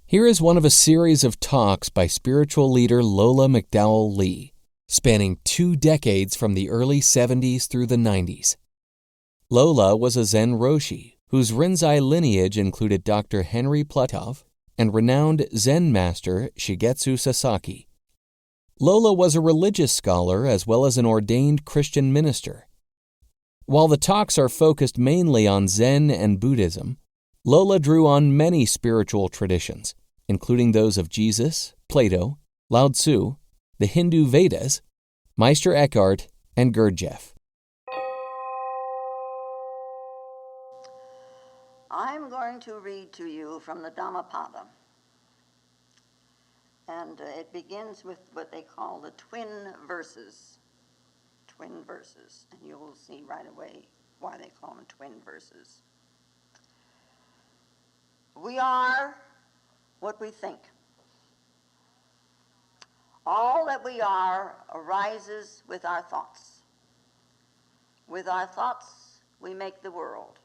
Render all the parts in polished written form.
Here is one of a series of talks by spiritual leader Lola McDowell Lee, spanning 2 decades from the early 70s through the 90s. Lola was a Zen Roshi, whose Rinzai lineage included Dr. Henry Platov and renowned Zen master Shigetsu Sasaki. Lola was a religious scholar as well as an ordained Christian minister. While the talks are focused mainly on Zen and Buddhism, Lola drew on many spiritual traditions, including those of Jesus, Plato, Lao Tzu, the Hindu Vedas, Meister Eckhart, and Gurdjieff. I'm going to read to you from the Dhammapada. And it begins with what they call the Twin Verses. Twin Verses. And you'll see right away why they call them Twin Verses. We are what we think. All that we are arises with our thoughts. With our thoughts, we make the world.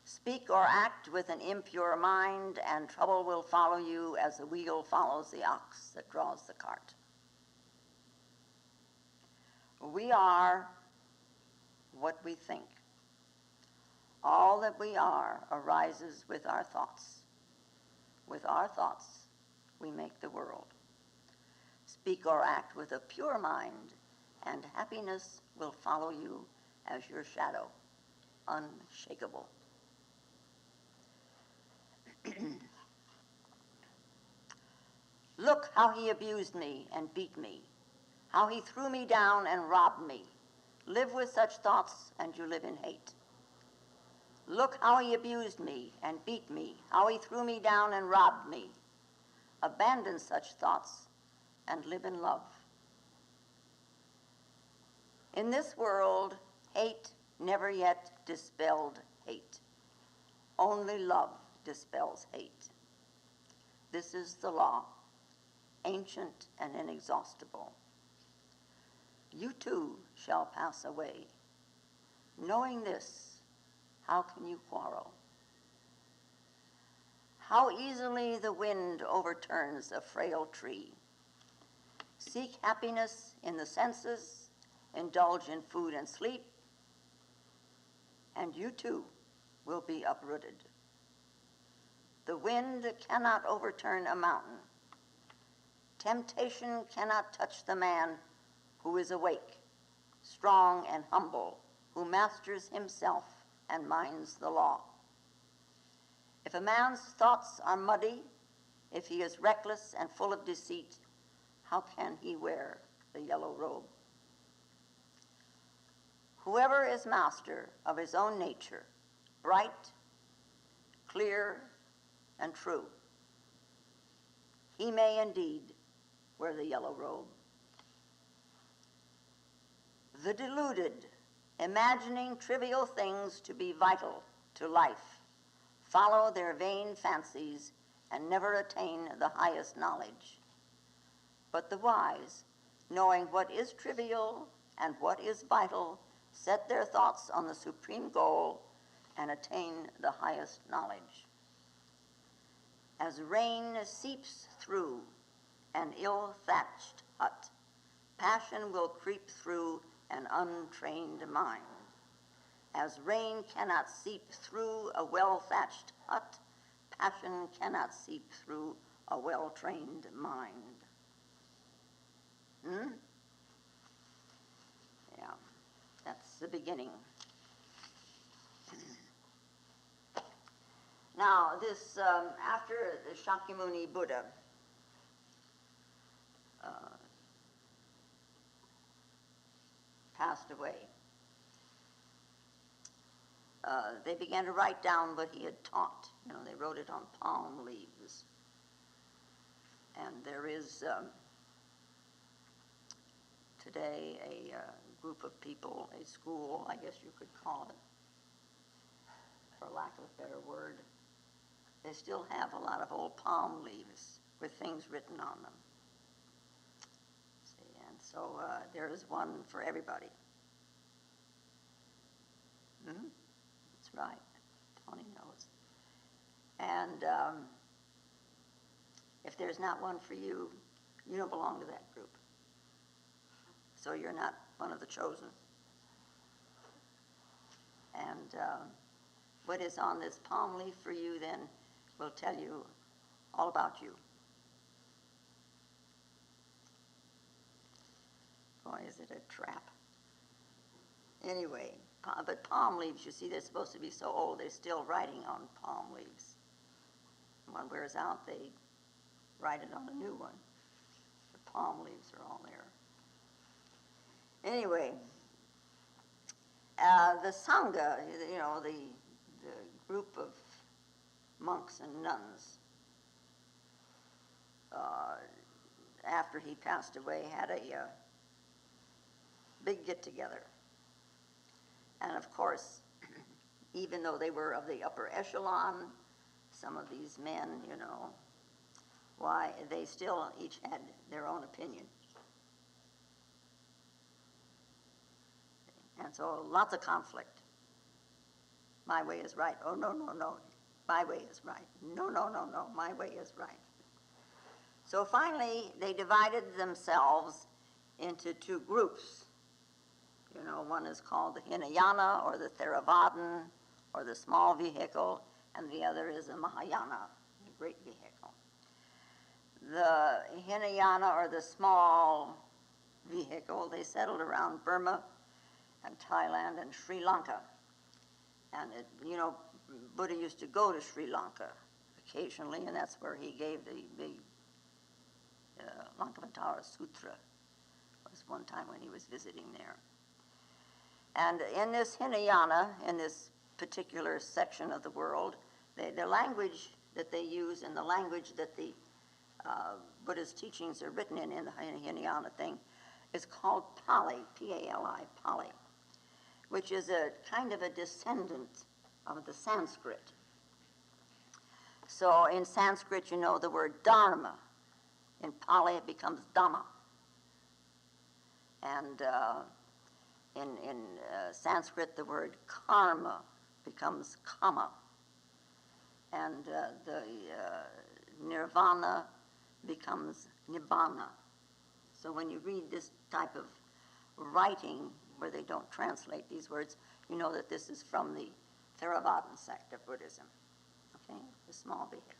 Speak or act with an impure mind, and trouble will follow you as the wheel follows the ox that draws the cart. We are what we think. All that we are arises with our thoughts. With our thoughts, we make the world. Speak or act with a pure mind, and happiness will follow you as your shadow, unshakable. Look how he abused me and beat me, how he threw me down and robbed me. Live with such thoughts and you live in hate. Look how he abused me and beat me, how he threw me down and robbed me. Abandon such thoughts and live in love. In this world, hate never yet dispelled hate. Only love dispels hate. This is the law, ancient and inexhaustible. You too shall pass away. Knowing this, how can you quarrel? How easily the wind overturns a frail tree. Seek happiness in the senses, indulge in food and sleep, and you too will be uprooted. The wind cannot overturn a mountain. Temptation cannot touch the man who is awake, strong and humble, who masters himself and minds the law. If a man's thoughts are muddy, if he is reckless and full of deceit, how can he wear the yellow robe? Whoever is master of his own nature, bright, clear, and true, he may indeed wear the yellow robe. The deluded, imagining trivial things to be vital to life, follow their vain fancies and never attain the highest knowledge. But the wise, knowing what is trivial and what is vital, set their thoughts on the supreme goal and attain the highest knowledge. As rain seeps through an ill-thatched hut, passion will creep through an untrained mind. As rain cannot seep through a well-thatched hut, passion cannot seep through a well-trained mind. Yeah, that's the beginning. Now, this, after the Shakyamuni Buddha passed away, they began to write down what he had taught. You know, they wrote it on palm leaves. And there is today a group of people, a school, I guess you could call it, for lack of a better word. They still have a lot of old palm leaves with things written on them. See, and so there is one for everybody. That's right. Tony knows. And If there's not one for you, you don't belong to that group. So you're not one of the chosen. And what is on this palm leaf for you then will tell you all about you. Boy, is it a trap. Anyway, but palm leaves, you see, they're supposed to be so old, they're still writing on palm leaves. When one wears out, they write it on a new one. The palm leaves are all there. Anyway, the Sangha, you know, the group of monks and nuns, after he passed away, had a big get-together. And of course, even though they were of the upper echelon, some of these men, you know, why, they still each had their own opinion. And so lots of conflict. My way is right. Oh, no, no, no. My way is right. No, no, no, no. My way is right. So finally, they divided themselves into two groups. You know, one is called the Hinayana, or the Theravadan, or the small vehicle, and the other is the Mahayana, the great vehicle. The Hinayana, or the small vehicle, they settled around Burma and Thailand and Sri Lanka. And, you know, Buddha used to go to Sri Lanka occasionally, and that's where he gave the Lankavatara Sutra. It was one time when he was visiting there. And in this Hinayana, in this particular section of the world, the language that they use and the language that the Buddha's teachings are written in the Hinayana thing is called Pali, P-A-L-I, Pali, which is a kind of a descendant of the Sanskrit. So in Sanskrit, you know the word dharma. In Pali, it becomes Dhamma. And in Sanskrit, the word karma becomes kama. And the nirvana becomes nibbana. So when you read this type of writing where they don't translate these words, you know that this is from the Theravadan sect of Buddhism, okay, the small vehicle.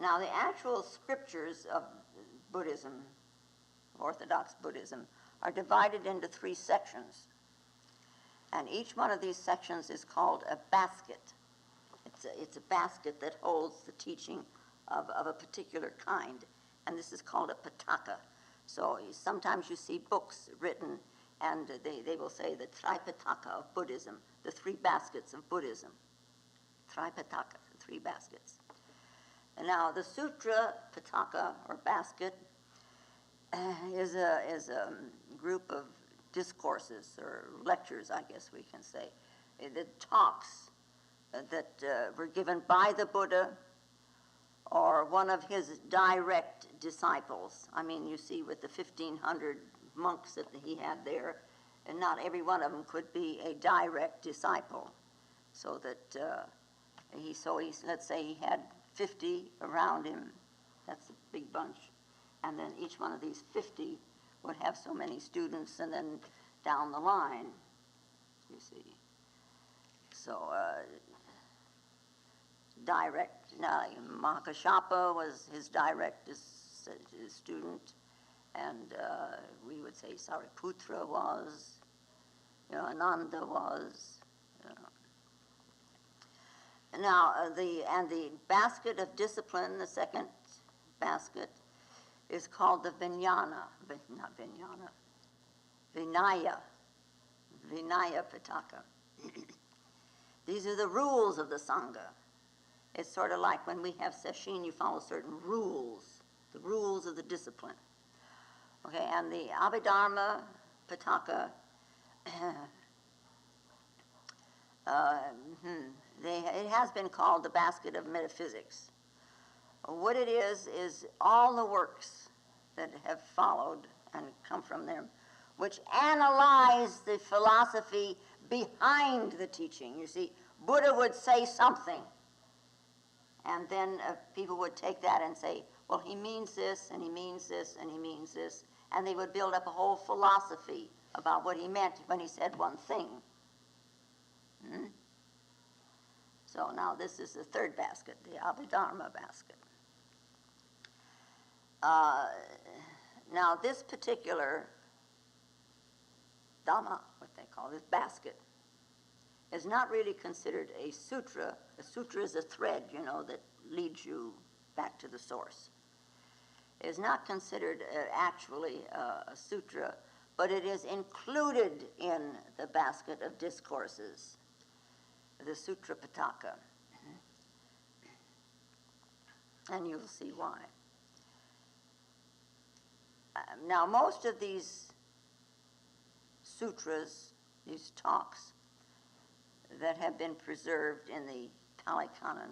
Now, the actual scriptures of Buddhism, Orthodox Buddhism, are divided into three sections. And each one of these sections is called a basket. It's a basket that holds the teaching of a particular kind. And this is called a pitaka. So sometimes you see books written, and they will say the Tripitaka of Buddhism, the three baskets of Buddhism. Tripitaka, the three baskets. And now the Sutra Pitaka, or basket, is a group of discourses, or lectures, I guess we can say, the talks that were given by the Buddha or one of his direct disciples. I mean, you see with the 1,500 monks that he had there, and not every one of them could be a direct disciple. So that let's say he had 50 around him. That's a big bunch. And then each one of these 50 would have so many students, and then down the line, you see. So direct, Mahakashapa was his direct student, and we would say Sariputra was, Ananda was. Now, the basket of discipline, the second basket, is called the Vinaya Pitaka. These are the rules of the Sangha. It's sort of like when we have sesshin, you follow certain rules, the rules of the discipline. Okay, and the Abhidharma Pitaka, it has been called the basket of metaphysics. What it is all the works that have followed and come from them, which analyze the philosophy behind the teaching. You see, Buddha would say something, And then people would take that and say, well, he means this, and he means this, and he means this. And they would build up a whole philosophy about what he meant when he said one thing. So now this is the third basket, the Abhidharma basket. Now this particular Dhamma, what they call this basket, is not really considered a sutra. A sutra is a thread, that leads you back to the source. It is not considered actually a sutra, but it is included in the basket of discourses, the Sutra Pitaka. And you'll see why. Now, most of these sutras, these talks that have been preserved in the Pali Canon,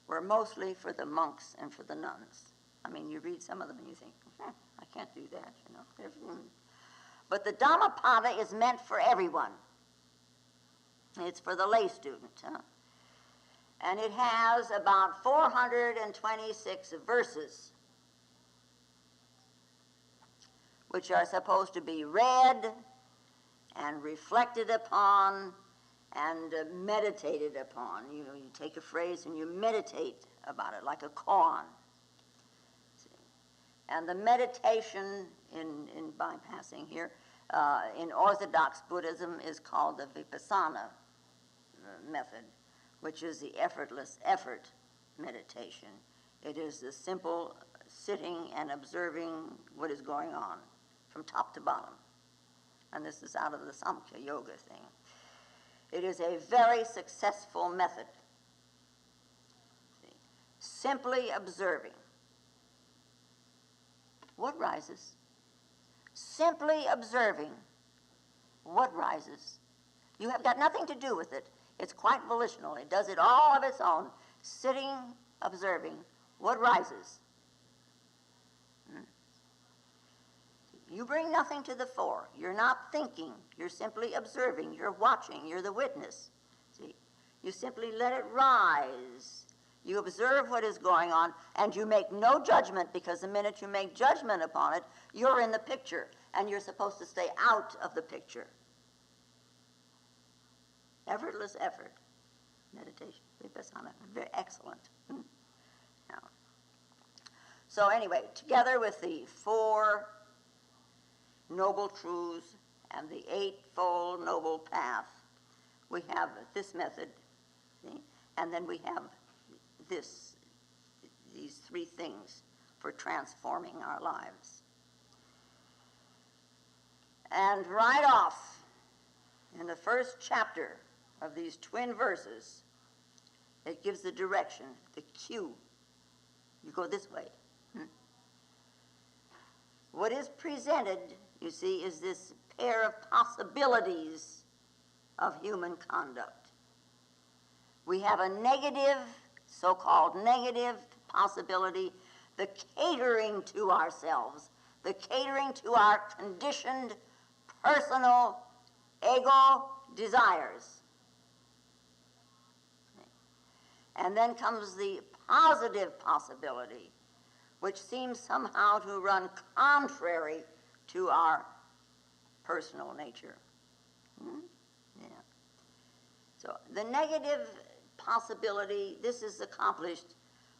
were mostly for the monks and for the nuns. I mean, you read some of them and you think, I can't do that, But the Dhammapada is meant for everyone. It's for the lay student. And it has about 426 verses, which are supposed to be read and reflected upon and meditated upon. You take a phrase and you meditate about it like a koan. And the meditation, in bypassing here, in Orthodox Buddhism is called the Vipassana method, which is the effortless effort meditation. It is the simple sitting and observing what is going on from top to bottom. And this is out of the Samkhya Yoga thing. It is a very successful method. Simply observing. What rises? Simply observing what rises. You have got nothing to do with it. It's quite volitional. It does it all of its own. Sitting, observing what rises. You bring nothing to the fore. You're not thinking. You're simply observing. You're watching. You're the witness. See? You simply let it rise. You observe what is going on, and you make no judgment, because the minute you make judgment upon it, you're in the picture, and you're supposed to stay out of the picture. Effortless effort. Meditation. Vipassana. Very excellent. Now, so anyway, together with the 4 Noble Truths and the 8-fold Noble Path, we have this method, see? And then we have these 3 things for transforming our lives. And right off, in the first chapter of these twin verses, it gives the direction, the cue. You go this way. What is presented, you see, is this pair of possibilities of human conduct. We have a negative, so-called negative possibility, the catering to ourselves, the catering to our conditioned, personal, ego desires. And then comes the positive possibility, which seems somehow to run contrary to our personal nature. Yeah. So the negative possibility, this is accomplished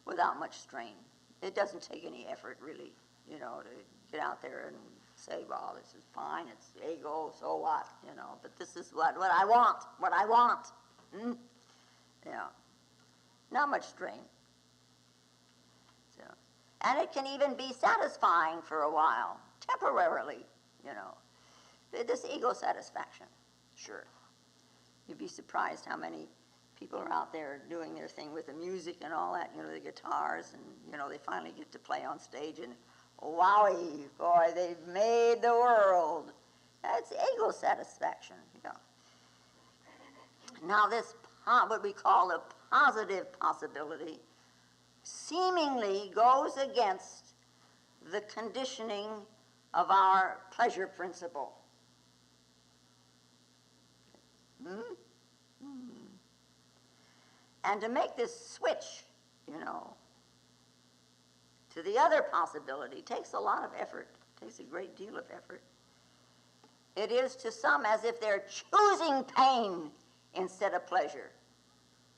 without much strain. It doesn't take any effort, really, to get out there and say, well, this is fine, it's ego, so what, but this is what I want. Yeah. Not much strain. So, and it can even be satisfying for a while, temporarily, this ego satisfaction, sure. You'd be surprised how many people are out there doing their thing with the music and all that, the guitars, and, they finally get to play on stage, and wowie, boy, they've made the world. That's ego satisfaction, Now this, what we call a positive possibility, seemingly goes against the conditioning of our pleasure principle. And to make this switch, the other possibility takes a lot of effort, takes a great deal of effort. It is to some as if they're choosing pain instead of pleasure.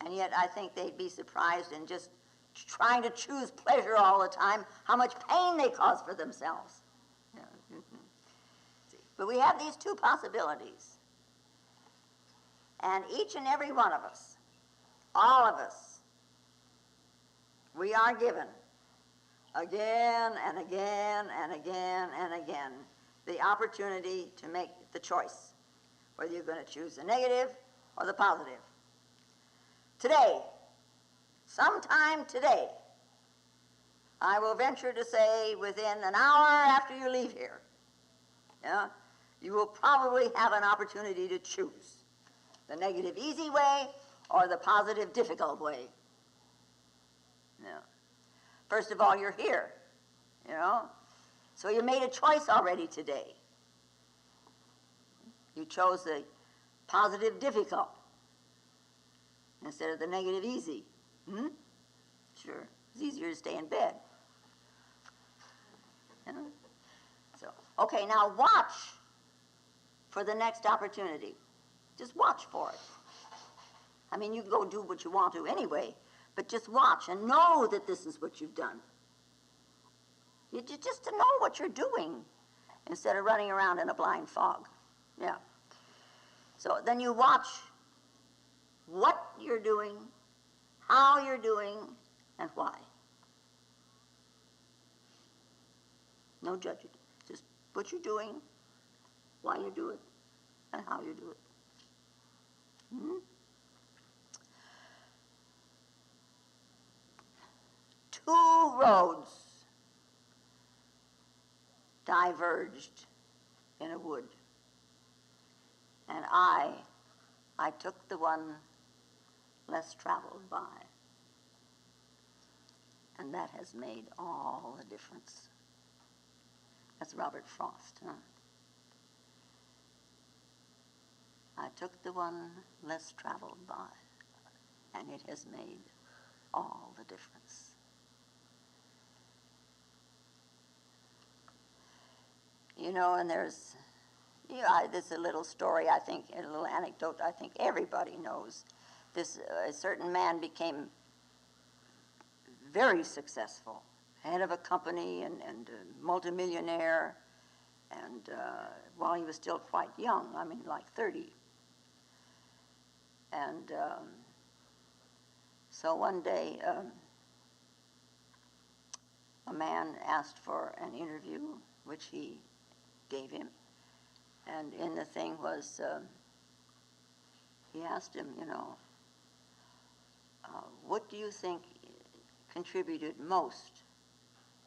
And yet I think they'd be surprised in just trying to choose pleasure all the time, how much pain they cause for themselves. Yeah. But we have these two possibilities. And each and every one of us, all of us, we are given again and again and again and again the opportunity to make the choice, whether you're going to choose the negative or the positive. Today, sometime today, I will venture to say within an hour after you leave here, yeah, you will probably have an opportunity to choose the negative easy way or the positive difficult way. Yeah. First of all, you're here, you know, so you made a choice already today. You chose the positive difficult instead of the negative easy. Sure, it's easier to stay in bed. Yeah. So, okay, now watch for the next opportunity. Just watch for it. I mean, you can go do what you want to anyway, but just watch and know that this is what you've done. Just to know what you're doing instead of running around in a blind fog. Yeah. So then you watch what you're doing, how you're doing, and why. No judging. Just what you're doing, why you do it, and how you do it. Two roads diverged in a wood, and I took the one less traveled by, and that has made all the difference. That's Robert Frost, huh? I took the one less traveled by, and it has made all the difference. You know, and there's, this is a little story, I think, a little anecdote I think everybody knows. This a certain man became very successful, head of a company and a multimillionaire, and while he was still quite young, I mean like 30. And so one day a man asked for an interview, which he gave him, and in the thing was, he asked him, what do you think contributed most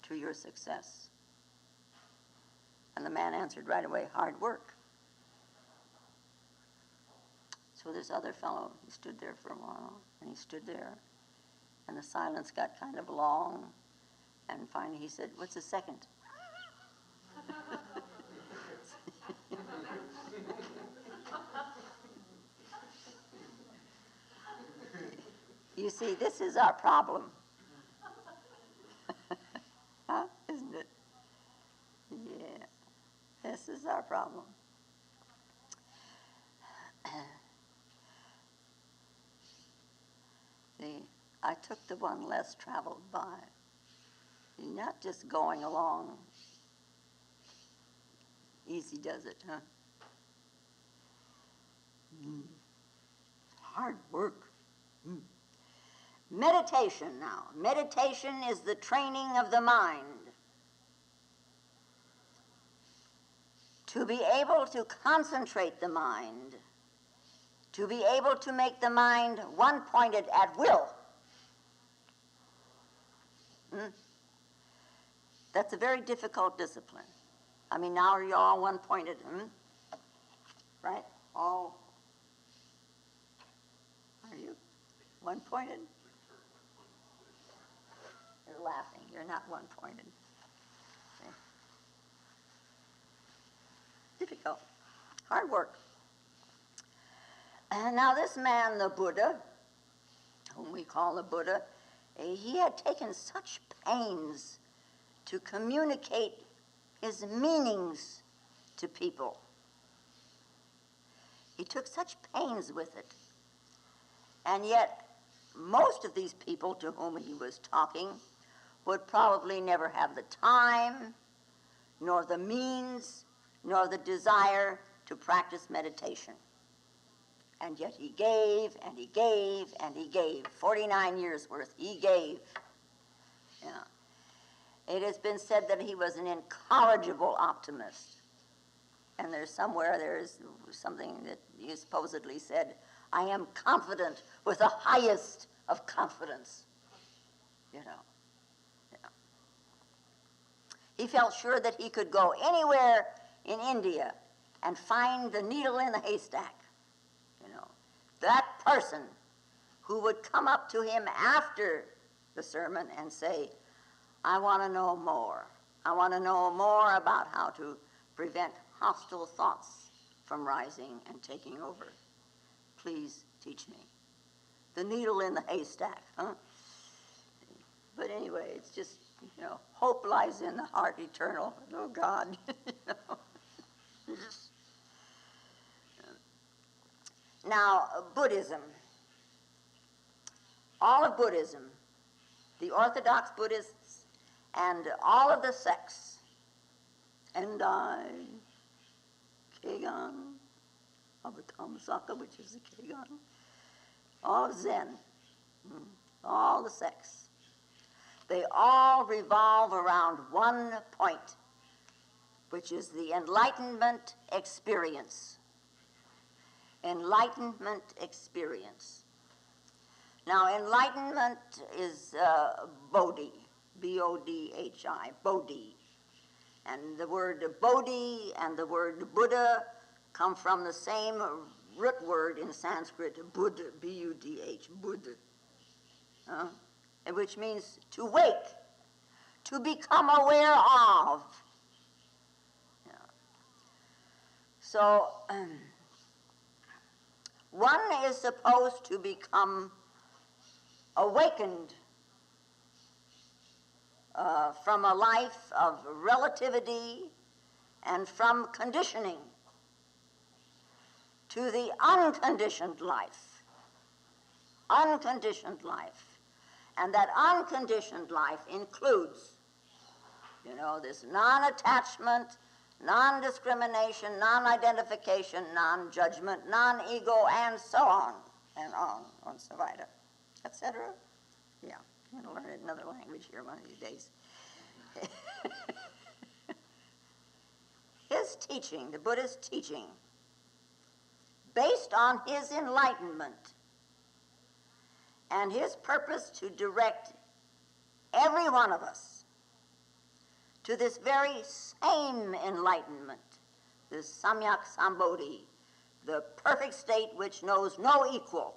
to your success? And the man answered right away, hard work. So this other fellow, he stood there for a while, and he stood there, and the silence got kind of long, and finally he said, what's the second? You see, this is our problem. Huh? Isn't it? Yeah. This is our problem. See, I took the one less traveled by. Not just going along. Easy does it, huh? Hard work. Meditation now. Meditation is the training of the mind to be able to concentrate the mind, to be able to make the mind one-pointed at will. That's a very difficult discipline. I mean, now are you all one-pointed? Right? All. Are you one-pointed? You're laughing. You're not one-pointed. Okay. Difficult. Hard work. And now this man, the Buddha, whom we call the Buddha, he had taken such pains to communicate his meanings to people. He took such pains with it. And yet, most of these people to whom he was talking would probably never have the time, nor the means, nor the desire to practice meditation. And yet he gave, and he gave, and he gave. 49 years worth, he gave. Yeah. It has been said that he was an incorrigible optimist. And there's something that he supposedly said, I am confident with the highest of confidence. You know. Yeah. He felt sure that he could go anywhere in India and find the needle in the haystack. You know, that person who would come up to him after the sermon and say, I want to know more. I want to know more about how to prevent hostile thoughts from rising and taking over. Please teach me. The needle in the haystack, huh? But anyway, it's just, hope lies in the heart eternal. Oh, God. Now, Buddhism. All of Buddhism, the Orthodox Buddhists, and all of the sects, Endai, Kegon, Avatamsaka, which is the Kegon, all of Zen, all the sects, they all revolve around one point, which is the enlightenment experience. Enlightenment experience. Now, enlightenment is Bodhi, B-O-D-H-I, Bodhi. And the word Bodhi and the word Buddha come from the same root word in Sanskrit, Buddha, B-U-D-H, Buddha, which means to wake, to become aware of. Yeah. So, one is supposed to become awakened from a life of relativity and from conditioning to the unconditioned life. Unconditioned life. And that unconditioned life includes, this non-attachment, non-discrimination, non-identification, non-judgment, non-ego, and so on, and so weiter, etc. Yeah, I'm going to learn another language here one of these days. His teaching, the Buddhist teaching, based on his enlightenment and his purpose to direct every one of us to this very same enlightenment, this samyak sambodhi, the perfect state which knows no equal.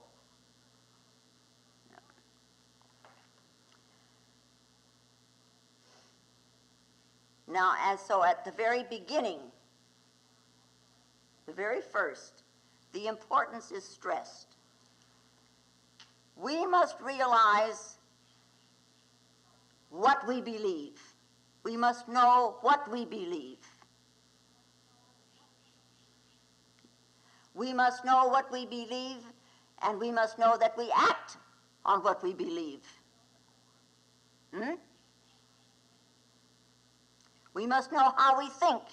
Now, so at the very beginning, the very first, the importance is stressed. We must realize what we believe. We must know what we believe. We must know what we believe, and we must know that we act on what we believe. We must know how we think.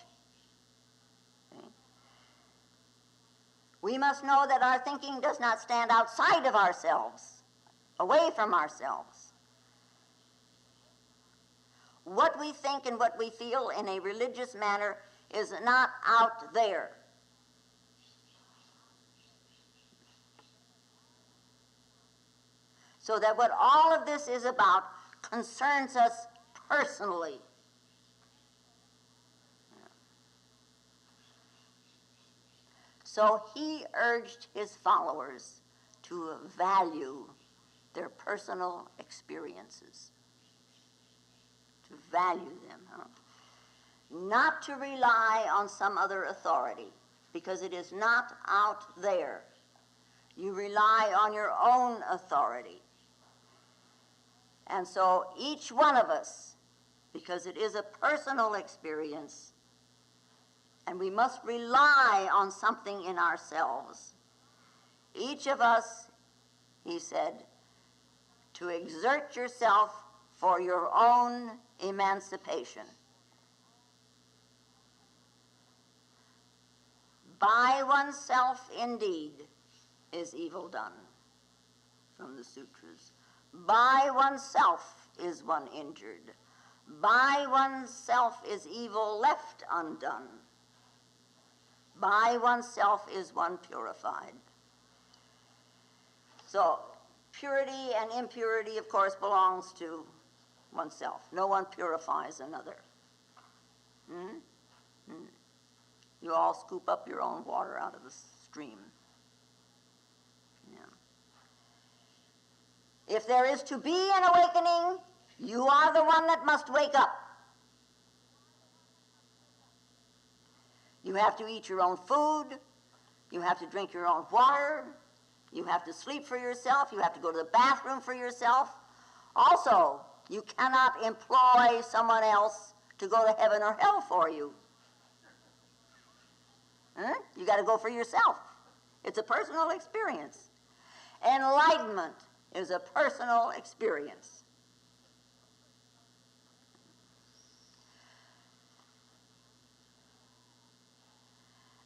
We must know that our thinking does not stand outside of ourselves, away from ourselves. What we think and what we feel in a religious manner is not out there. So that what all of this is about concerns us personally. So he urged his followers to value their personal experiences, to value them, not to rely on some other authority, because it is not out there. You rely on your own authority. And so each one of us because it is a personal experience, and we must rely on something in ourselves. Each of us, he said, to exert yourself for your own emancipation. By oneself, indeed, is evil done, from the sutras. By oneself is one injured. By oneself is evil left undone. By oneself is one purified. So, purity and impurity, of course, belongs to oneself. No one purifies another. You all scoop up your own water out of the stream. Yeah. If there is to be an awakening, you are the one that must wake up. You have to eat your own food. You have to drink your own water. You have to sleep for yourself. You have to go to the bathroom for yourself. Also, you cannot employ someone else to go to heaven or hell for you. You got to go for yourself. It's a personal experience. Enlightenment is a personal experience.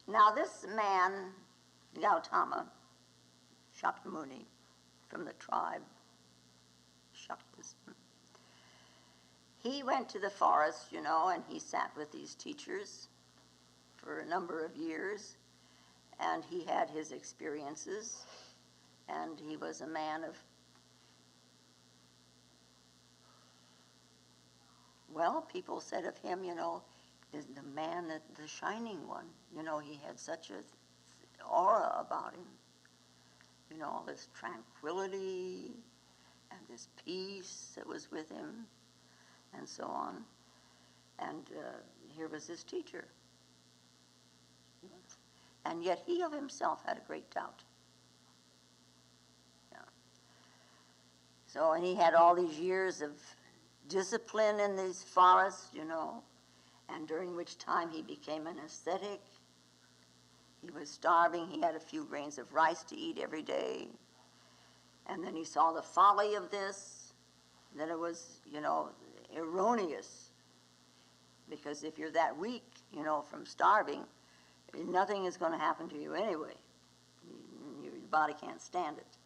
Now this man, Gautama, Shakyamuni, from the tribe, Shaktas, he went to the forest, and he sat with these teachers for a number of years, and he had his experiences, and he was a man of, well, people said of him, is the man, the shining one. He had such a aura about him. All this tranquility and this peace that was with him, and so on. And here was his teacher. And yet he of himself had a great doubt. Yeah. So, and he had all these years of discipline in these forests, and during which time he became an ascetic. He was starving. He had a few grains of rice to eat every day. And then he saw the folly of this, that it was, erroneous. Because if you're that weak, from starving, nothing is going to happen to you anyway. Your body can't stand it.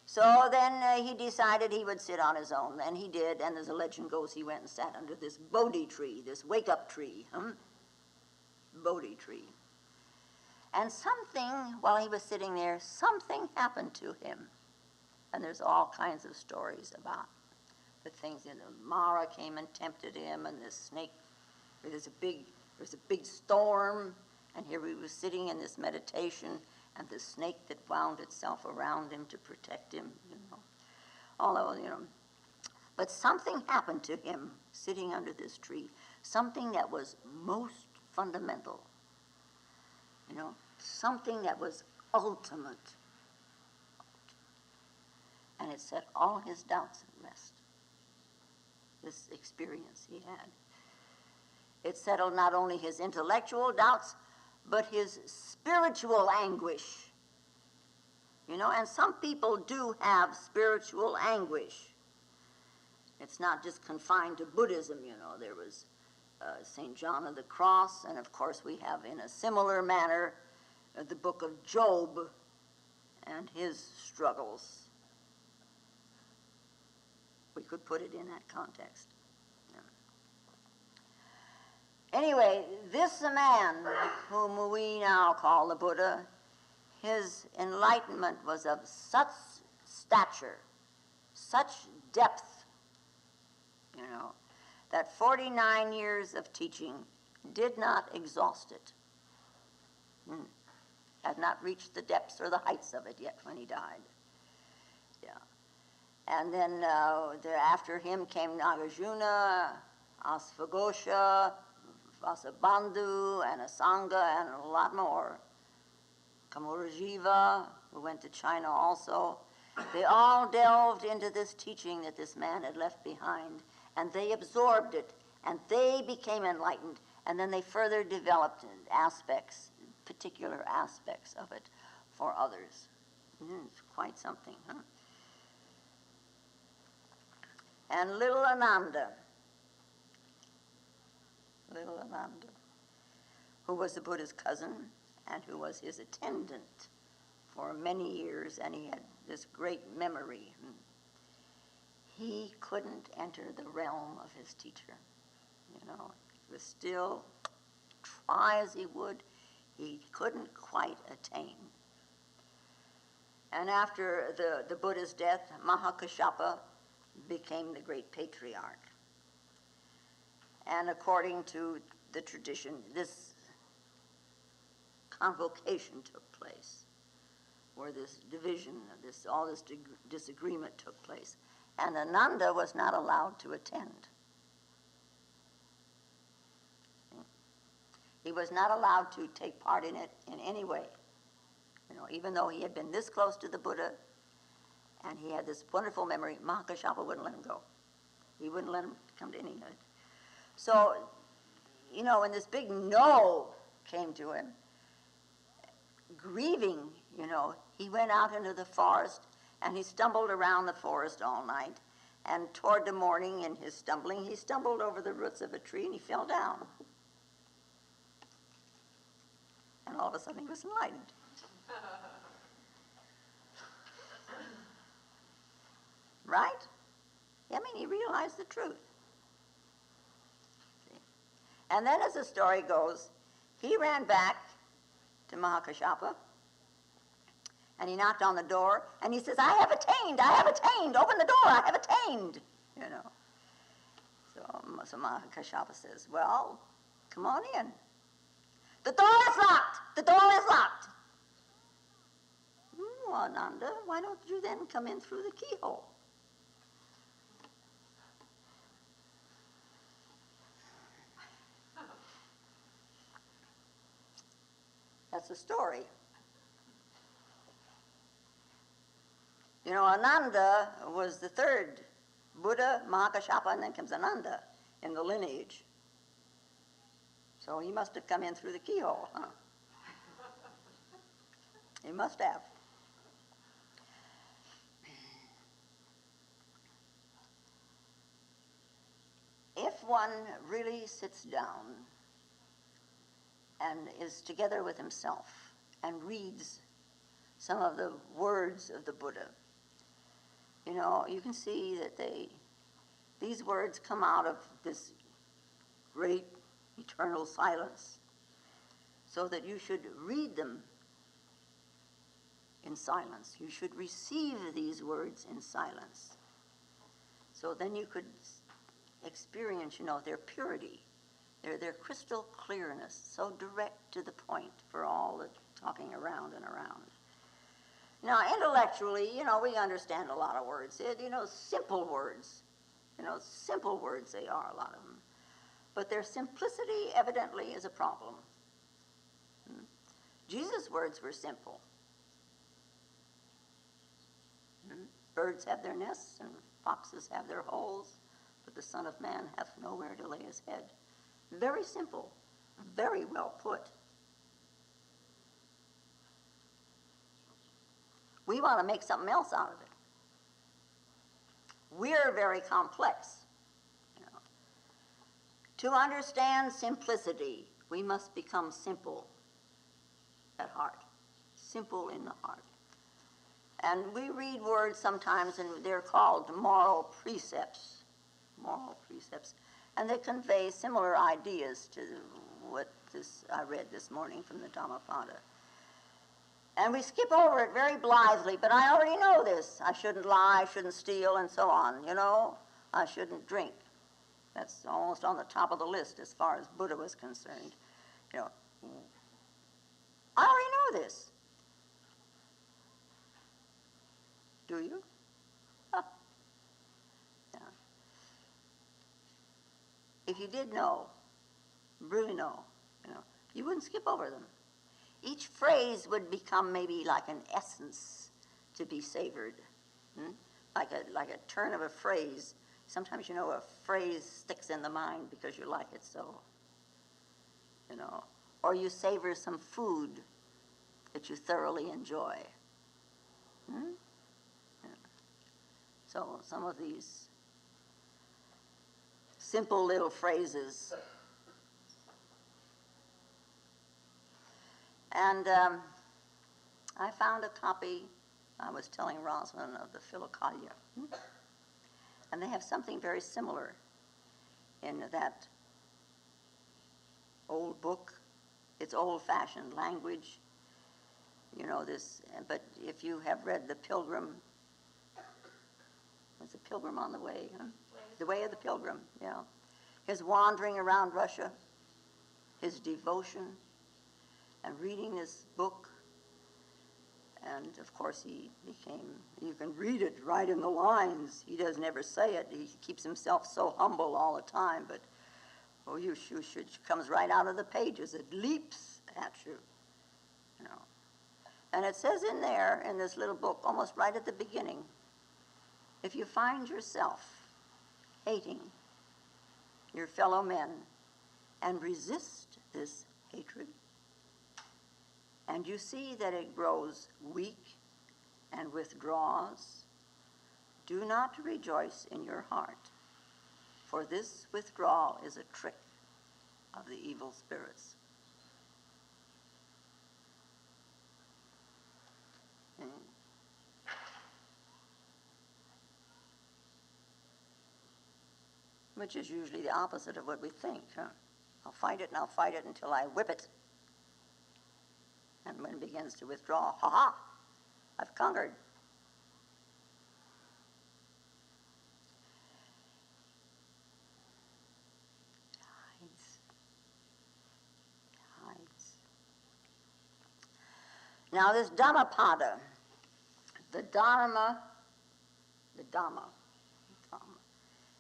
So then he decided he would sit on his own, and he did, and as the legend goes, he went and sat under this Bodhi tree, this wake-up tree, Bodhi tree. And something, while he was sitting there, something happened to him. And there's all kinds of stories about the things, Mara came and tempted him, and this snake, there was a big storm, and here he was sitting in this meditation, and the snake that wound itself around him to protect him, Although, But something happened to him sitting under this tree, something that was most fundamental, something that was ultimate. And it set all his doubts at rest, this experience he had. It settled not only his intellectual doubts, but his spiritual anguish. And some people do have spiritual anguish. It's not just confined to Buddhism, There was St. John of the Cross, and of course we have in a similar manner the book of Job and his struggles. We could put it in that context. Anyway, this man whom we now call the Buddha, his enlightenment was of such stature, such depth, that 49 years of teaching did not exhaust it. Had not reached the depths or the heights of it yet when he died. Yeah. And then after him came Nagarjuna, Asvaghosha, Vasubandhu, and Asanga, and a lot more. Kamurajiva, who went to China also. They all delved into this teaching that this man had left behind, and they absorbed it, and they became enlightened, and then they further developed aspects, particular aspects of it for others. It's quite something, huh? And little Ananda, who was the Buddha's cousin and who was his attendant for many years, and he had this great memory. He couldn't enter the realm of his teacher. He was still, try as he would, he couldn't quite attain. And after the Buddha's death, Mahakāssyapa became the great patriarch. And according to the tradition, this convocation took place, where this division, all this disagreement took place. And Ananda was not allowed to attend. He was not allowed to take part in it in any way. Even though he had been this close to the Buddha, and he had this wonderful memory, Mahakāssyapa wouldn't let him go. He wouldn't let him come to any of it. So, when this big no came to him, grieving, he went out into the forest, and he stumbled around the forest all night. And toward the morning, in his stumbling, he stumbled over the roots of a tree, and he fell down. And all of a sudden, he was enlightened. Right? He realized the truth. And then, as the story goes, he ran back to Mahakāssyapa, and he knocked on the door, and he says, I have attained, open the door, I have attained, So Mahakāssyapa says, well, come on in. The door is locked. Ananda, why don't you then come in through the keyhole? That's the story. Ananda was the third Buddha, Mahakāssyapa, and then comes Ananda in the lineage. So he must have come in through the keyhole, huh? He must have. If one really sits down and is together with himself and reads some of the words of the Buddha, you can see that these words come out of this great eternal silence, so that you should read them in silence. You should receive these words in silence. So then you could experience, their purity, their crystal clearness, so direct to the point for all the talking around and around. Now, intellectually, we understand a lot of words. Simple words. Simple words they are, a lot of them. But their simplicity evidently is a problem. Jesus' words were simple. Birds have their nests and foxes have their holes, but the Son of Man hath nowhere to lay his head. Very simple, very well put. We want to make something else out of it. We're very complex. To understand simplicity, we must become simple at heart, simple in the heart. And we read words sometimes, and they're called moral precepts, and they convey similar ideas to what I read this morning from the Dhammapada. And we skip over it very blithely, but I already know this. I shouldn't lie, I shouldn't steal, and so on, I shouldn't drink. That's almost on the top of the list as far as Buddha was concerned. I already know this. Do you? Huh. Yeah. If you did know, really know, you wouldn't skip over them. Each phrase would become maybe like an essence to be savored. Like a turn of a phrase. Sometimes, a phrase sticks in the mind because you like it so. Or you savor some food that you thoroughly enjoy. Yeah. So some of these simple little phrases. And I found a copy, I was telling Rosalind, of the Philokalia. And they have something very similar in that old book. It's old-fashioned language, but if you have read The Pilgrim, is the Pilgrim on the Way? Huh? The Way of the Pilgrim, yeah. His wandering around Russia, his devotion, and reading this book. And of course you can read it right in the lines. He doesn't ever say it. He keeps himself so humble all the time, but you should, comes right out of the pages. It leaps at you, And it says in there, in this little book, almost right at the beginning, if you find yourself hating your fellow men and resist this hatred, and you see that it grows weak and withdraws, do not rejoice in your heart, for this withdrawal is a trick of the evil spirits. Which is usually the opposite of what we think, huh? I'll fight it and I'll fight it until I whip it. And when it begins to withdraw, ha-ha, I've conquered. Hides. Now this Dhammapada, the Dhamma,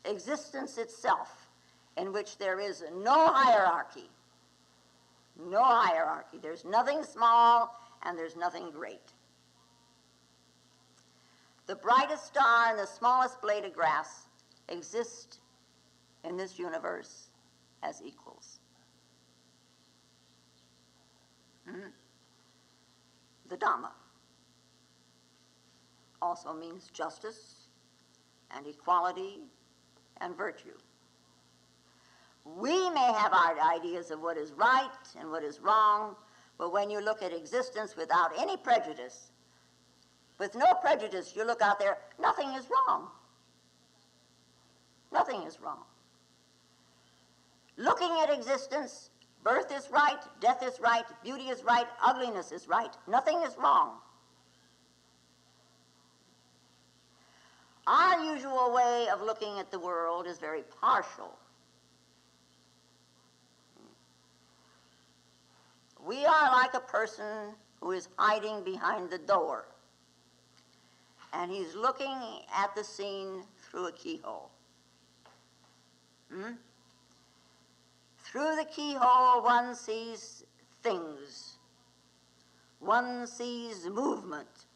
existence itself, in which there is no hierarchy. No hierarchy. There's nothing small and there's nothing great. The brightest star and the smallest blade of grass exist in this universe as equals. The Dhamma also means justice and equality and virtue. We may have our ideas of what is right and what is wrong, but when you look at existence without any prejudice, with no prejudice, you look out there, nothing is wrong. Nothing is wrong. Looking at existence, birth is right, death is right, beauty is right, ugliness is right. Nothing is wrong. Our usual way of looking at the world is very partial. We are like a person who is hiding behind the door, and he's looking at the scene through a keyhole. Through the keyhole, one sees things. One sees movement.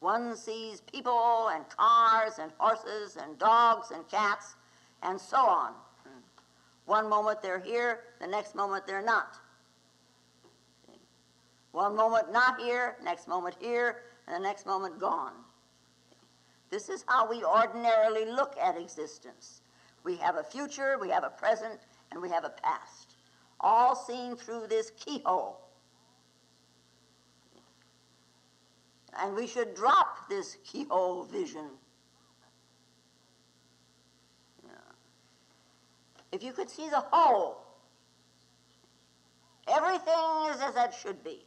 One sees people and cars and horses and dogs and cats and so on. One moment they're here, the next moment they're not. One moment not here, next moment here, and the next moment gone. This is how we ordinarily look at existence. We have a future, we have a present, and we have a past, all seen through this keyhole. And we should drop this keyhole vision. If you could see the whole, everything is as it should be.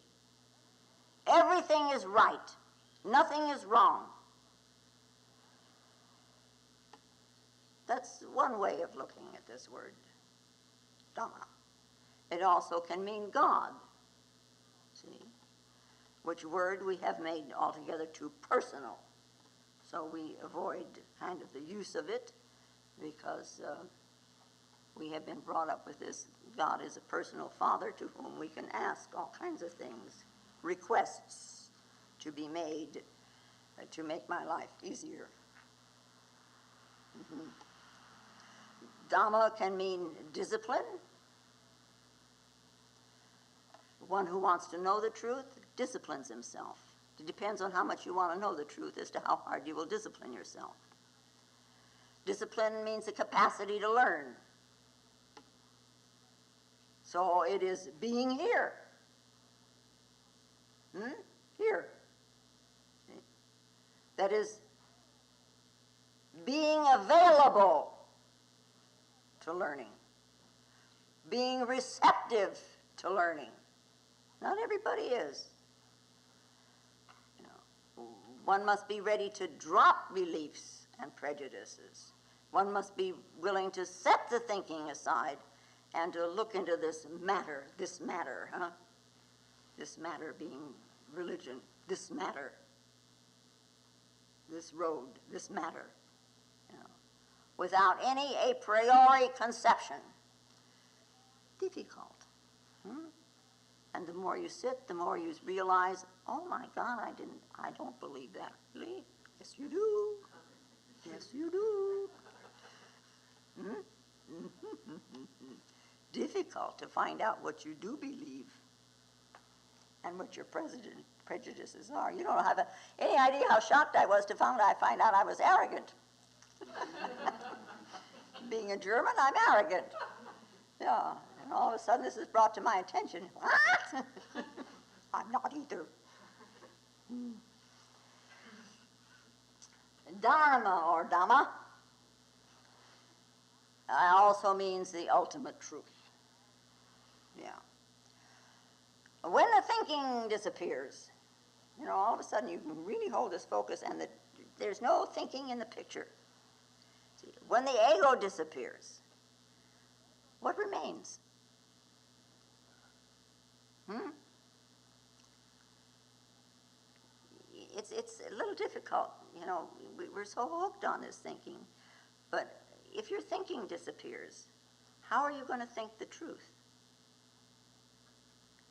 Everything is right. Nothing is wrong. That's one way of looking at this word, Dhamma. It also can mean God, see, which word we have made altogether too personal. So we avoid kind of the use of it because we have been brought up with this. God is a personal father to whom we can ask all kinds of things, requests to be made to make my life easier. Dhamma can mean discipline. One who wants to know the truth disciplines himself. It depends on how much you want to know the truth as to how hard you will discipline yourself. Discipline means the capacity to learn. So it is being here. Here. That is being available to learning. Being receptive to learning. Not everybody is. One must be ready to drop beliefs and prejudices. One must be willing to set the thinking aside and to look into this matter, This matter being religion, this matter, this road, this matter, without any a priori conception. Difficult. And the more you sit, the more you realize, oh my God, I don't believe that. Really? Yes, you do. Yes, you do. Difficult to find out what you do believe and what your prejudices are. You don't have any idea how shocked I was to find out I was arrogant. Being a German, I'm arrogant. Yeah. And all of a sudden this is brought to my attention. What? I'm not either. Dharma or Dhamma also means the ultimate truth. Yeah. When the thinking disappears, all of a sudden you can really hold this focus and there's no thinking in the picture. See, when the ego disappears, what remains? It's a little difficult, we're so hooked on this thinking. But if your thinking disappears, how are you going to think the truth?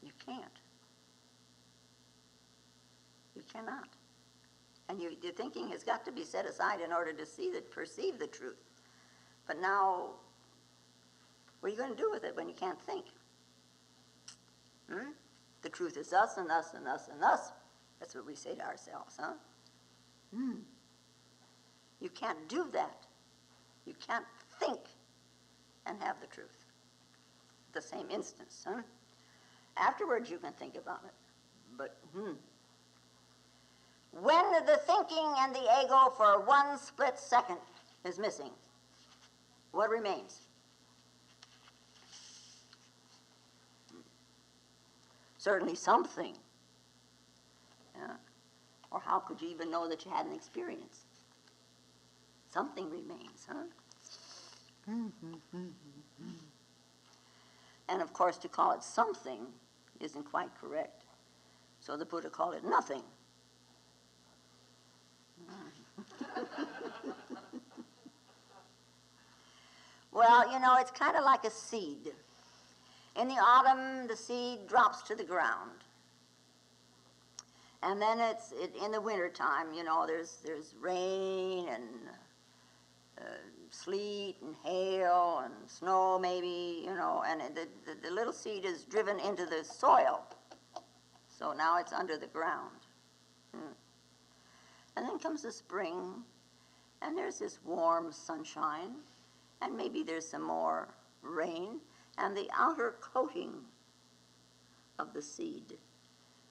You can't. You cannot. And your thinking has got to be set aside in order to perceive the truth. But now, what are you going to do with it when you can't think? The truth is us and us and us and us. That's what we say to ourselves, huh? You can't do that. You can't think and have the truth at the same instance, huh? Afterwards you can think about it. But, when the thinking and the ego for one split second is missing, what remains? Certainly something. Yeah. Or how could you even know that you had an experience? Something remains, huh? And of course, to call it something isn't quite correct. So the Buddha called it nothing. Well, it's kind of like a seed. In the autumn, the seed drops to the ground. And then in the wintertime, there's rain and sleet and hail and snow maybe, and the little seed is driven into the soil. So now it's under the ground. And then comes the spring, and there's this warm sunshine, and maybe there's some more rain, and the outer coating of the seed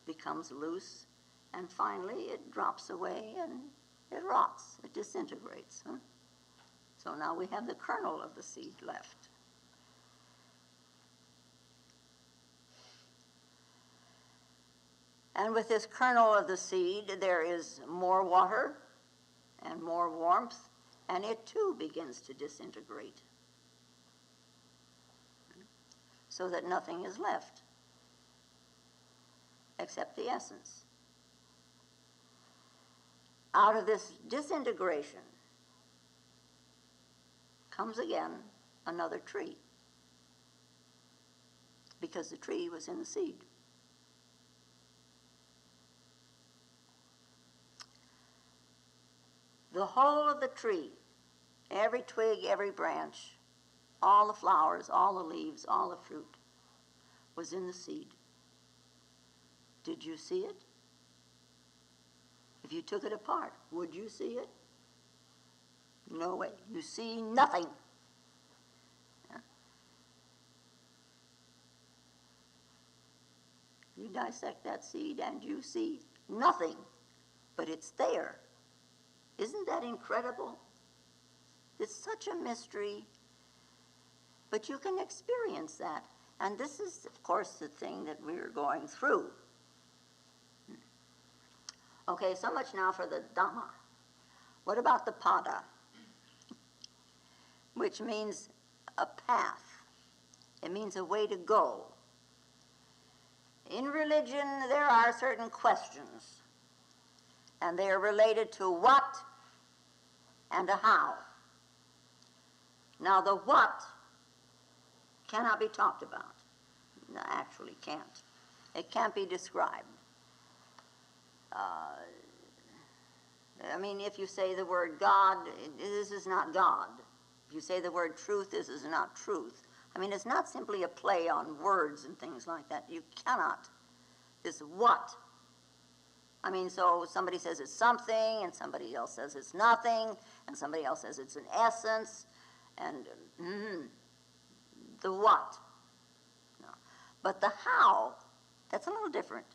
becomes loose, and finally it drops away and it rots, it disintegrates. So now we have the kernel of the seed left. And with this kernel of the seed, there is more water and more warmth, and it too begins to disintegrate, so that nothing is left except the essence. Out of this disintegration comes again another tree, because the tree was in the seed. The whole of the tree, every twig, every branch, all the flowers, all the leaves, all the fruit, was in the seed. Did you see it? If you took it apart, would you see it? No way. You see nothing. Yeah. You dissect that seed and you see nothing, but it's there. Isn't that incredible? It's such a mystery, but you can experience that. And this is, of course, the thing that we're going through. Okay, so much now for the Dhamma. What about the Pada? Which means a path. It means a way to go. In religion, there are certain questions, and they are related to what and to how. Now, the what cannot be talked about. No, actually can't. It can't be described. I mean, if you say the word God, this is not God. If you say the word truth, this is not truth. I mean, it's not simply a play on words and things like that. You cannot. This what? I mean, so somebody says it's something, and somebody else says it's nothing, and somebody else says it's an essence, and the what? No. But the how, that's a little different.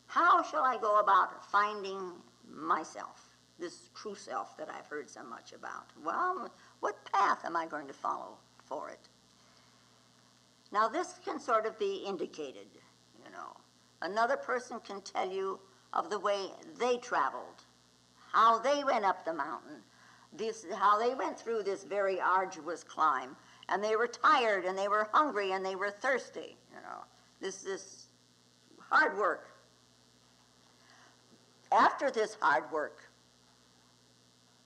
How shall I go about finding myself, this true self that I've heard so much about? Well, what path am I going to follow for it? Now, this can sort of be indicated, you know. Another person can tell you of the way they traveled, how they went up the mountain, how they went through this very arduous climb, and they were tired, and they were hungry, and they were thirsty, you know. This hard work. After this hard work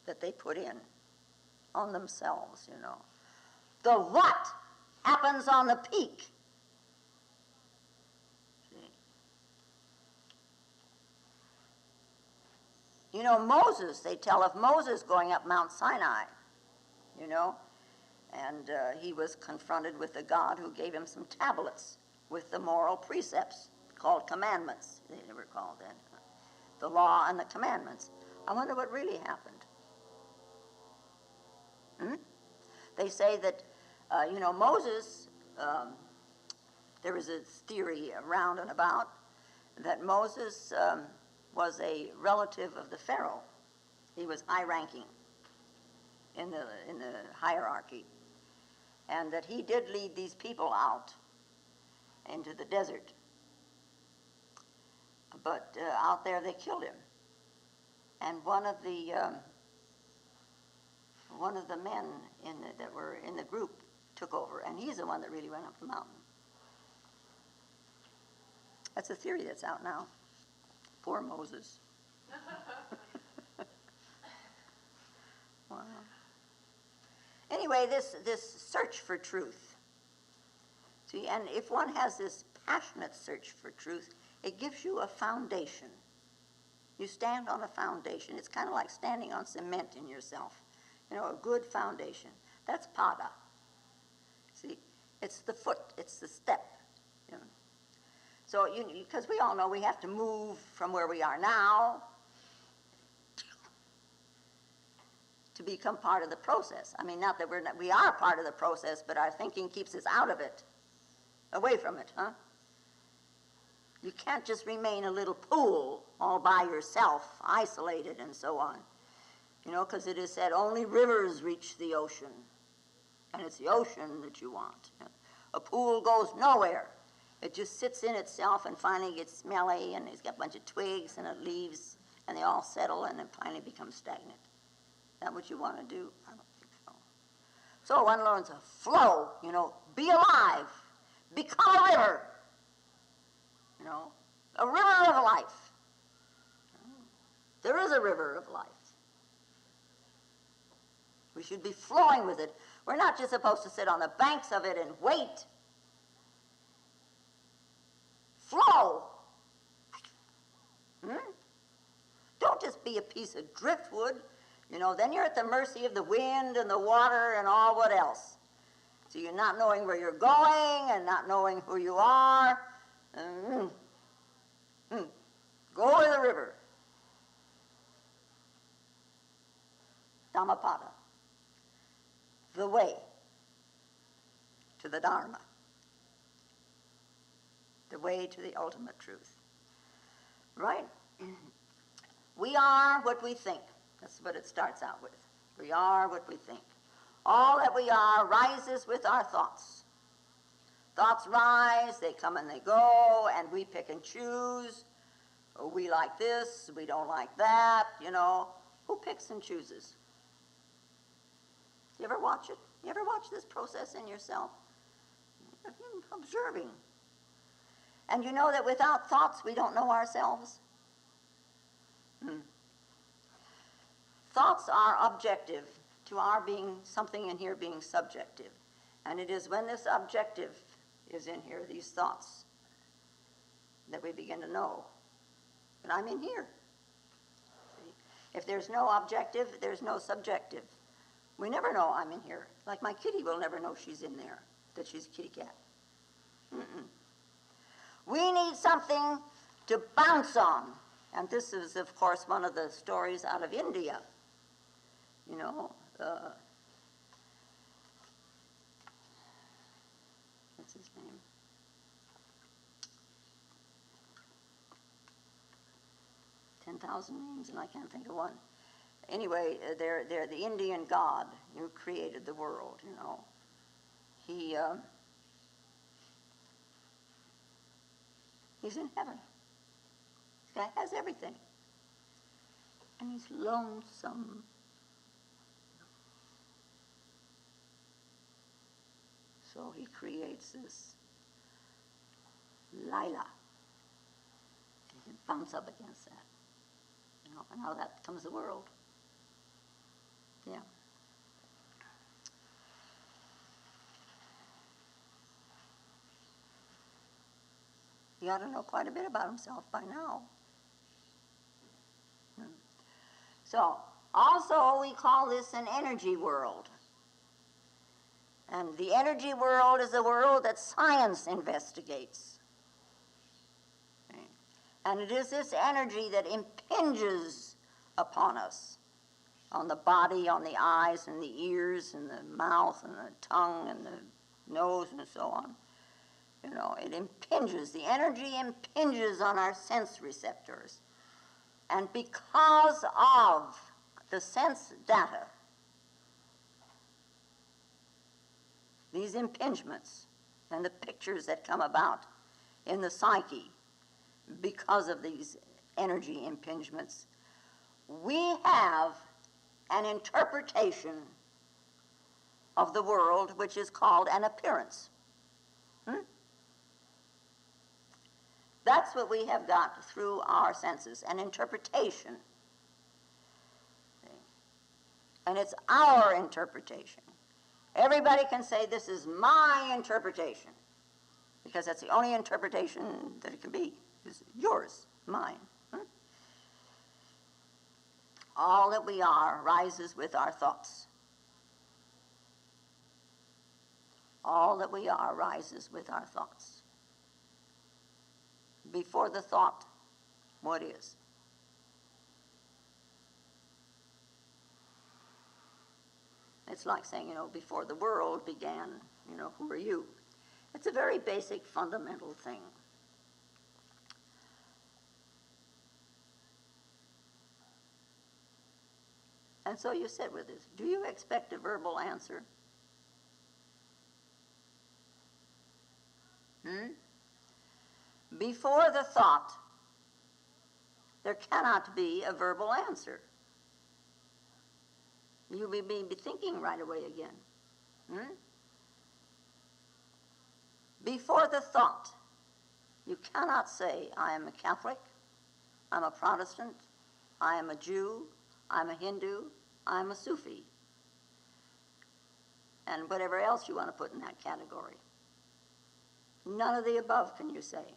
that they put in on themselves, you know, the what happens on the peak. See? You know, Moses, they tell of Moses going up Mount Sinai, you know, and he was confronted with a God who gave him some tablets with the moral precepts called commandments. They were called that. The law and the commandments. I wonder what really happened. They say that, you know, Moses, there is a theory around and about that Moses was a relative of the Pharaoh. He was high-ranking in the hierarchy, and that he did lead these people out into the desert. But out there they killed him, and one of the men that were in the group took over, and he's the one that really went up the mountain. That's a theory that's out now. Poor Moses. Wow. Anyway, this search for truth. See, and if one has this passionate search for truth, it gives you a foundation. You stand on a foundation. It's kind of like standing on cement in yourself. You know, a good foundation. That's pada. See, it's the foot, it's the step. You know. So, because we all know we have to move from where we are now to become part of the process. I mean, not that we are part of the process, but our thinking keeps us out of it, away from it, huh? You can't just remain a little pool all by yourself, isolated and so on. You know, because it is said only rivers reach the ocean, and it's the ocean that you want. A pool goes nowhere. It just sits in itself and finally gets smelly, and it's got a bunch of twigs and leaves, and they all settle and then finally become stagnant. Is that what you want to do? I don't think so. So one learns a flow, you know, be alive, become a river. You know, a river of life. There is a river of life. We should be flowing with it. We're not just supposed to sit on the banks of it and wait. Flow. Don't just be a piece of driftwood. Then you're at the mercy of the wind and the water and all what else. So you're not knowing where you're going and not knowing who you are. Go to the river. Dhammapada. The way to the Dharma. The way to the ultimate truth. Right? We are what we think. That's what it starts out with. We are what we think. All that we are rises with our thoughts. Thoughts rise, they come and they go, and we pick and choose. Oh, we like this, we don't like that, Who picks and chooses? You ever watch it? You ever watch this process in yourself? Observing. And you know that without thoughts, we don't know ourselves. Thoughts are objective to our being something in here being subjective. And it is when this objective is in here, these thoughts, that we begin to know that I'm in here. See? If there's no objective, there's no subjective. We never know I'm in here. Like my kitty will never know she's in there, that she's a kitty cat. We need something to bounce on. And this is, of course, one of the stories out of India. What's his name? $10,000 names, and I can't think of one. Anyway, they're the Indian god who created the world, He's in heaven. This guy has everything. And he's lonesome. So he creates this Lila. He can bounce up against that. And out of that comes the world. Yeah. He ought to know quite a bit about himself by now. So, also we call this an energy world. And the energy world is a world that science investigates. Okay. And it is this energy that impinges upon us, on the body, on the eyes and the ears and the mouth and the tongue and the nose and so on. It impinges, the energy impinges on our sense receptors. And because of the sense data, these impingements and the pictures that come about in the psyche because of these energy impingements, we have an interpretation of the world which is called an appearance. That's what we have got through our senses, an interpretation. And it's our interpretation. Everybody can say, this is my interpretation, because that's the only interpretation that it can be. It's yours, mine. All that we are rises with our thoughts. All that we are rises with our thoughts. Before the thought, what is? It's like saying, before the world began, who are you? It's a very basic, fundamental thing. And so you sit with this. Do you expect a verbal answer? Before the thought, there cannot be a verbal answer. You will be thinking right away again. Before the thought, you cannot say, I am a Catholic, I'm a Protestant, I am a Jew, I'm a Hindu, I'm a Sufi, and whatever else you want to put in that category. None of the above can you say.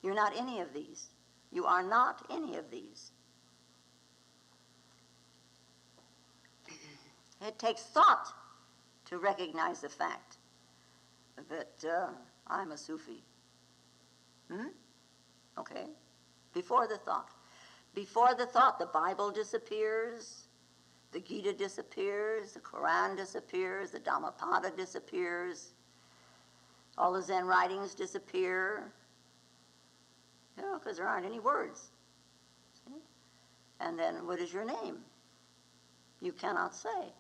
You're not any of these. You are not any of these. It takes thought to recognize the fact that I'm a Sufi. Okay? Before the thought. Before the thought, the Bible disappears, the Gita disappears, the Quran disappears, the Dhammapada disappears, all the Zen writings disappear, because there aren't any words. See? And then, what is your name? You cannot say,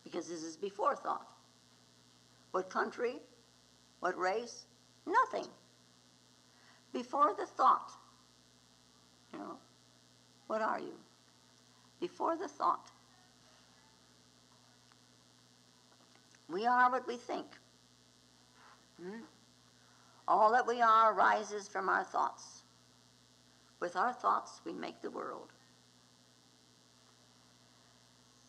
because this is before thought. What country? What race? Nothing. Before the thought, what are you? Before the thought. We are what we think. All that we are arises from our thoughts. With our thoughts, we make the world.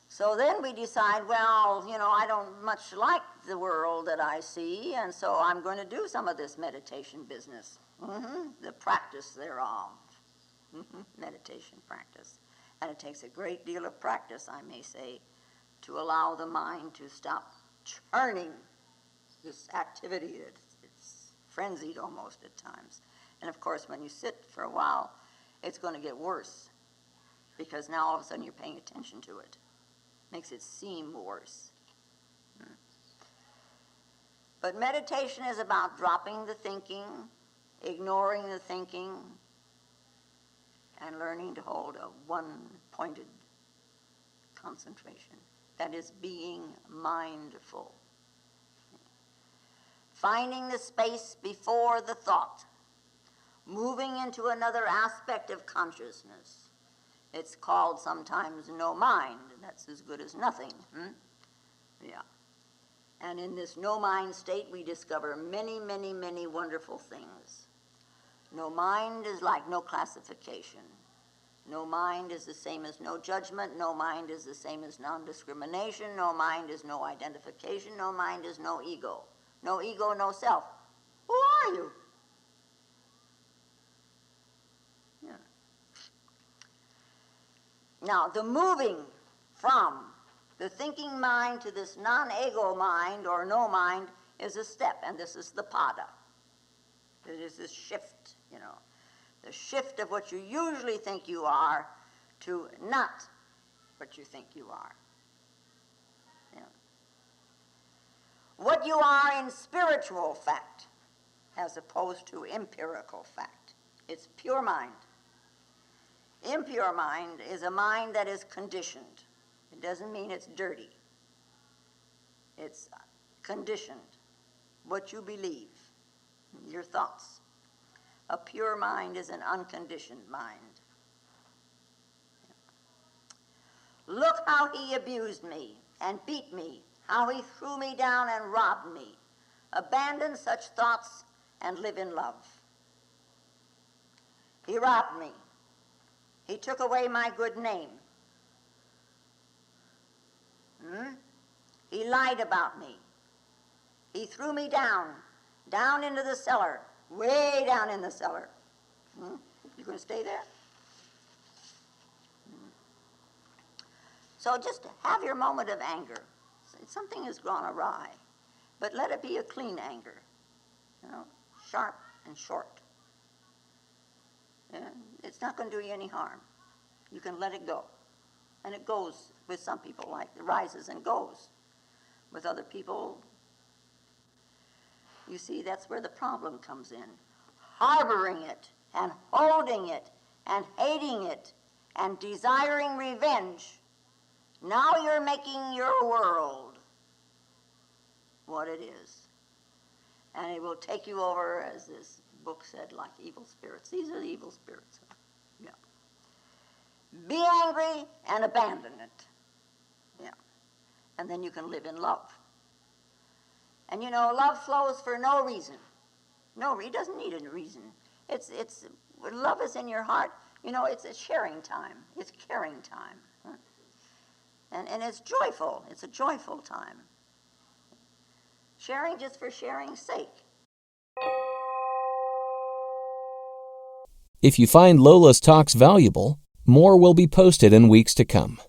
So then we decide, well, I don't much like the world that I see, and so I'm going to do some of this meditation business. The practice thereof. Meditation practice. And it takes a great deal of practice, I may say, to allow the mind to stop churning this activity it's frenzied almost at times. And of course, when you sit for a while, it's going to get worse, because now all of a sudden you're paying attention to it. Makes it seem worse. But meditation is about dropping the thinking, ignoring the thinking, and learning to hold a one-pointed concentration. That is being mindful. Finding the space before the thought, moving into another aspect of consciousness. It's called sometimes no mind. That's as good as nothing. Yeah. And in this no mind state, we discover many, many, many wonderful things. No mind is like no classification. No mind is the same as no judgment. No mind is the same as non-discrimination. No mind is no identification. No mind is no ego. No ego, no self. Who are you? Yeah. Now, the moving from the thinking mind to this non-ego mind or no mind is a step, and this is the pada. It is this shift, the shift of what you usually think you are to not what you think you are. What you are in spiritual fact as opposed to empirical fact. It's pure mind. Impure mind is a mind that is conditioned. It doesn't mean it's dirty. It's conditioned. What you believe, your thoughts. A pure mind is an unconditioned mind. Look how he abused me and beat me, how he threw me down and robbed me. Abandon such thoughts and live in love. He robbed me. He took away my good name. He lied about me. He threw me down into the cellar, way down in the cellar. You going to stay there? So just have your moment of anger. Something has gone awry, but let it be a clean anger, sharp and short. It's not going to do you any harm. You can let it go. And it goes with some people, like it rises and goes. With other people, you see, that's where the problem comes in. Harboring it and holding it and hating it and desiring revenge. Now you're making your world what it is. And it will take you over, as this book said, like evil spirits. These are the evil spirits. Yeah. Be angry and abandon it. Yeah. And then you can live in love. And love flows for no reason. No, it doesn't need a reason. It's love is in your heart. It's a sharing time. It's caring time. And it's joyful. It's a joyful time. Sharing just for sharing's sake. If you find Lola's talks valuable, more will be posted in weeks to come.